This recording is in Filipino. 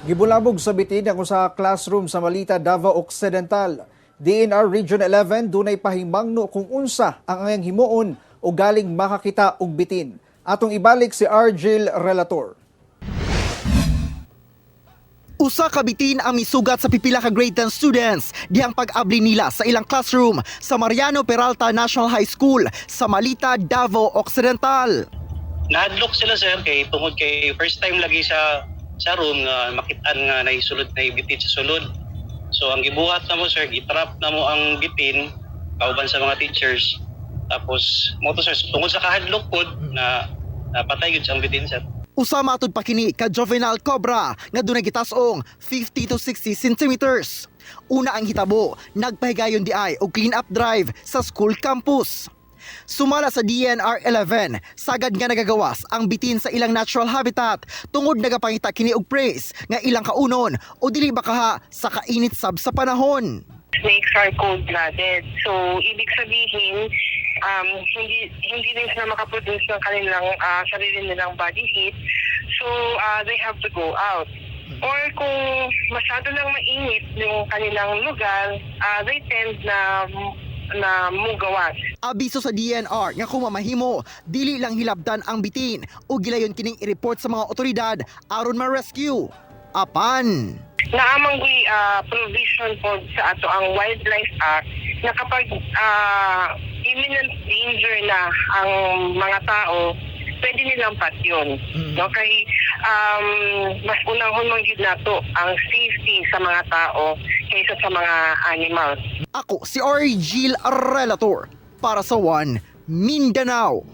Gibulabog sa bitin ang usa ka classroom sa Malita, Davao Occidental. DNR Region 11 dunay pahimangno kung unsa ang ayang himuon o galing makakita og bitin. Atong ibalik si Argel Relator. Usa ka bitin ang misugat sa pipila ka grade 10 students dihang pag-abli nila sa ilang classroom sa Mariano Peralta National High School sa Malita, Davao Occidental. Nahadlok sila sir kay tungod kay first time lagi sa room nga makitaan nga naisulod na bitin sa sulod. So ang gibuhat na mo sir, gitrap na mo ang bitin kauban sa mga teachers. Tapos mo to sir tungod sa kahadlok pod na napatay gyud ang bitin sir. Usa matud pa kini ka juvenile cobra nga dunay gitas-ong 50 to 60 centimeters. Una ang hitabo, nagpahigayon di ay og clean up drive sa school campus. Sumala sa DNR 11, sagad nga nagagawas ang bitin sa ilang natural habitat tungod nagapangita kini og praise nga ilang kaunon o dili bakaha sa kainit sab sa panahon. Snakes are cold-blooded. So, ibig sabihin, hindi din sila makaproduce ng kanilang sarili nilang body heat. So, they have to go out. Or kung masyado lang mainit yung kanilang lugar, they tend na mugawas. Abiso sa DNR nga kung mamahimo, dili lang hilabdan ang bitin o gilayon kining i-report sa mga otoridad aron ma-rescue. Apan Naamang provision po sa ato ang Wildlife Act na kapag imminent danger na ang mga tao, pwede nilang patyon. No? Kay mas unahon man gyud nato ang safety sa mga tao kaysa sa mga animals. ako si Argel Relator para sa One Mindanao.